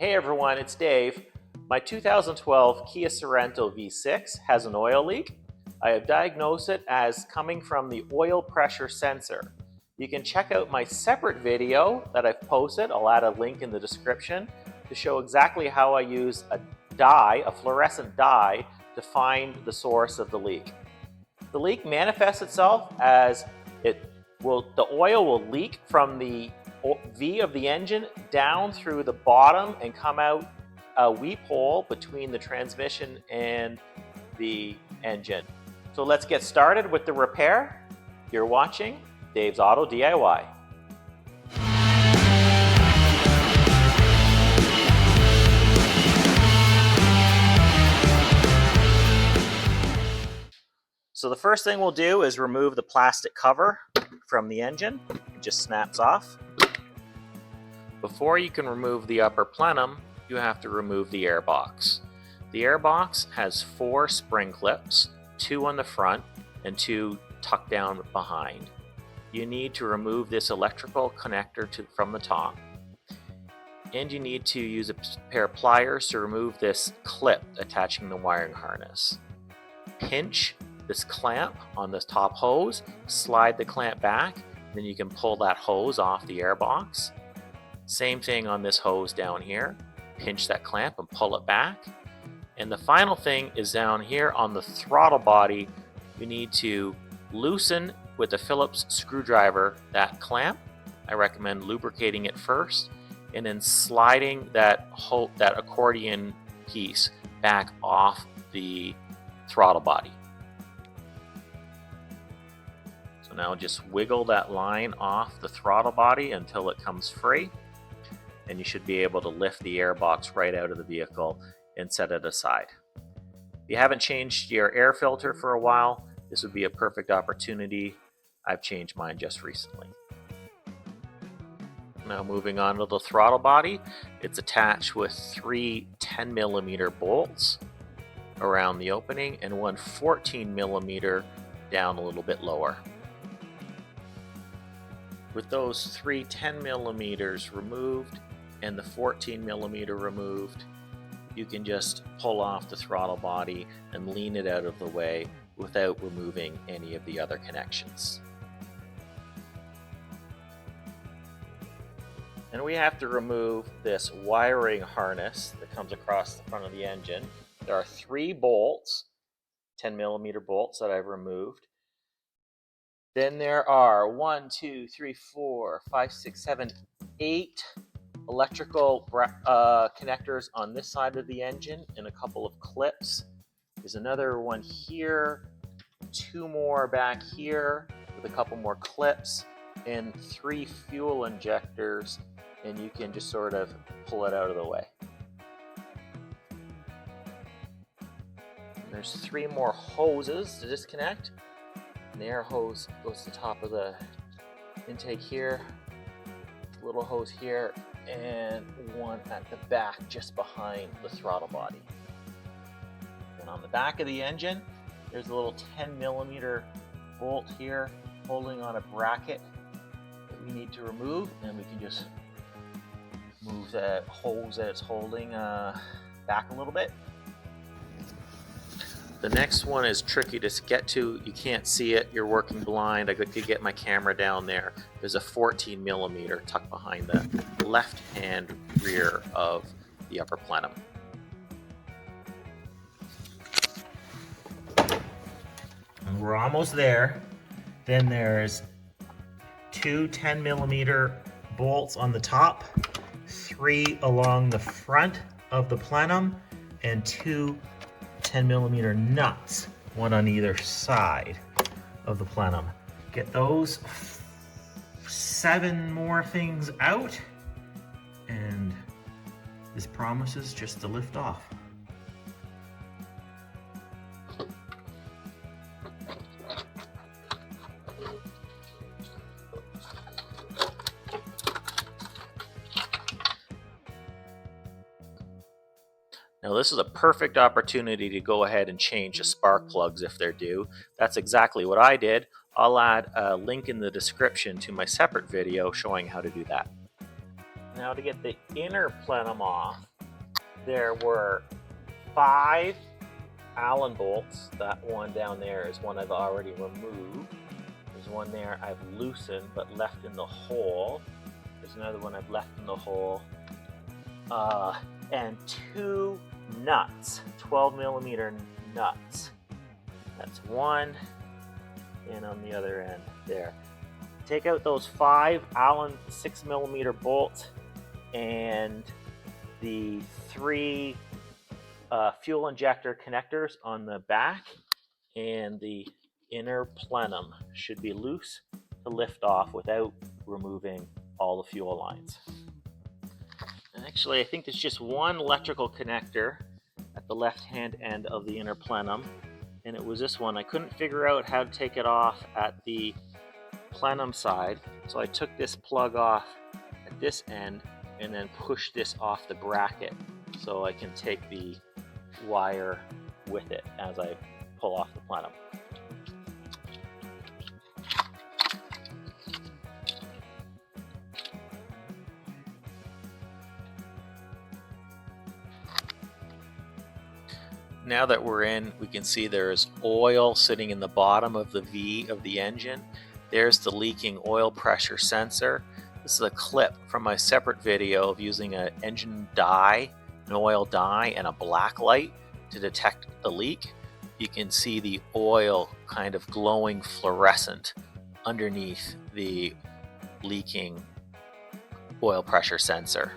Hey everyone, it's Dave. My 2012 Kia Sorento V6 has an oil leak. I have diagnosed it as coming from the oil pressure sensor. You can check out my separate video that I've posted. I'll add a link in the description to show exactly how I use a dye, a fluorescent dye, to find the source of the leak. The leak manifests itself as the oil will leak from the V of the engine down through the bottom and come out a weep hole between the transmission and the engine. So let's get started with the repair. You're watching Dave's Auto DIY. So the first thing we'll do is remove the plastic cover from the engine. It just snaps off. Before you can remove the upper plenum, you have to remove the airbox. The airbox has 4 spring clips, 2 on the front and 2 tucked down behind. You need to remove this electrical connector from the top. And you need to use a pair of pliers to remove this clip attaching the wiring harness. Pinch this clamp on this top hose, slide the clamp back, then you can pull that hose off the airbox. Same thing on this hose down here. Pinch that clamp and pull it back. And the final thing is down here on the throttle body. You need to loosen with a Phillips screwdriver that clamp. I recommend lubricating it first and then sliding that accordion piece back off the throttle body. So now just wiggle that line off the throttle body until it comes free. And you should be able to lift the airbox right out of the vehicle and set it aside. If you haven't changed your air filter for a while, this would be a perfect opportunity. I've changed mine just recently. Now moving on to the throttle body, it's attached with 3 10mm bolts around the opening and 1 14mm down a little bit lower. With those 3 10mm removed and the 14mm removed, you can just pull off the throttle body and lean it out of the way without removing any of the other connections. And we have to remove this wiring harness that comes across the front of the engine. There are 3 bolts, 10mm bolts that I've removed. Then there are 1, 2, 3, 4, 5, 6, 7, 8 electrical connectors on this side of the engine and a couple of clips. There's another one here, 2 more back here with a couple more clips, and 3 fuel injectors, and you can just sort of pull it out of the way. And there's 3 more hoses to disconnect. And the air hose goes to the top of the intake here, little hose here, and one at the back just behind the throttle body. And on the back of the engine, there's a little 10mm bolt here holding on a bracket that we need to remove, and we can just move that hose that it's holding back a little bit. The next one is tricky to get to. You can't see it. You're working blind. I could get my camera down there. There's a 14mm tucked behind the left-hand rear of the upper plenum. And we're almost there. Then there's 2 10mm bolts on the top, 3 along the front of the plenum, and 2 10mm nuts, 1 on either side of the plenum. Get those 7 more things out, and this promises just to lift off. Now this is a perfect opportunity to go ahead and change the spark plugs if they're due. That's exactly what I did. I'll add a link in the description to my separate video showing how to do that. Now to get the inner plenum off, there were 5 Allen bolts. That one down there is one I've already removed. There's one there I've loosened but left in the hole. There's another one I've left in the hole. And 2 nuts, 12mm nuts. That's one, and on the other end there. Take out those 5 Allen 6mm bolts and the 3 fuel injector connectors on the back, and the inner plenum should be loose to lift off without removing all the fuel lines. And actually, I think there's just one electrical connector at the left-hand end of the inner plenum, and it was this one. I couldn't figure out how to take it off at the plenum side, so I took this plug off at this end and then pushed this off the bracket so I can take the wire with it as I pull off the plenum. Now that we're in, we can see there's oil sitting in the bottom of the V of the engine. There's the leaking oil pressure sensor. This is a clip from my separate video of using an engine dye, an oil dye, and a black light to detect the leak. You can see the oil kind of glowing fluorescent underneath the leaking oil pressure sensor.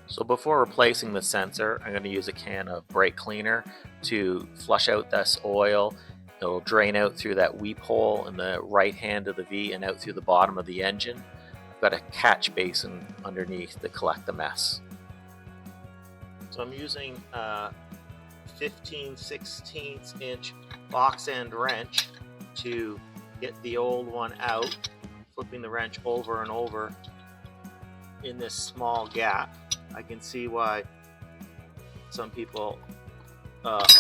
So before replacing the sensor, I'm going to use a can of brake cleaner to flush out this oil. It'll drain out through that weep hole in the right hand of the V and out through the bottom of the engine. I've got a catch basin underneath to collect the mess. So I'm using a 15/16 inch box end wrench to get the old one out, flipping the wrench over and over in this small gap. I can see why some people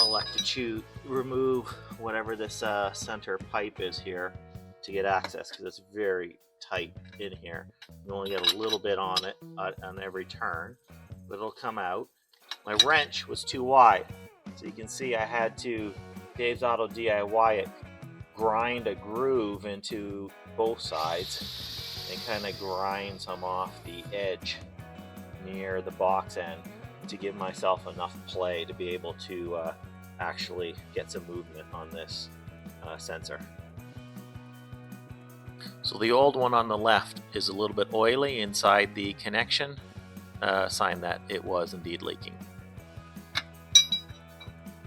elect to remove whatever this center pipe is here to get access, because it's very tight in here. You only get a little bit on it on every turn, but it'll come out. My wrench was too wide, so you can see I had to, Dave's Auto DIY it, grind a groove into both sides and kind of grind some off the edge near the box end to give myself enough play to be able to actually get some movement on this sensor. So the old one on the left is a little bit oily inside the connection, sign that it was indeed leaking.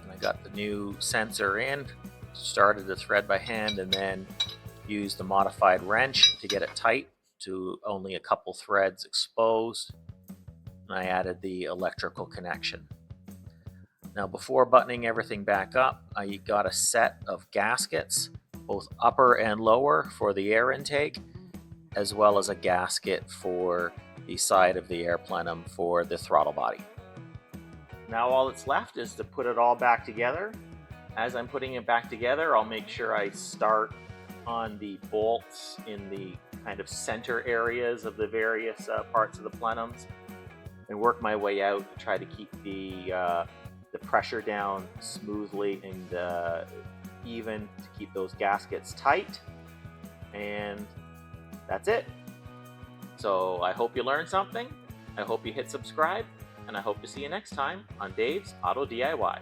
And I got the new sensor in, started the thread by hand, and then used the modified wrench to get it tight to only a couple threads exposed. And I added the electrical connection. Now, before buttoning everything back up, I got a set of gaskets, both upper and lower, for the air intake, as well as a gasket for the side of the air plenum for the throttle body. Now all that's left is to put it all back together. As I'm putting it back together, I'll make sure I start on the bolts in the kind of center areas of the various parts of the plenums, and work my way out to try to keep the pressure down smoothly and even, to keep those gaskets tight. And that's it. So I hope you learned something. I hope you hit subscribe, and I hope to see you next time on Dave's Auto DIY.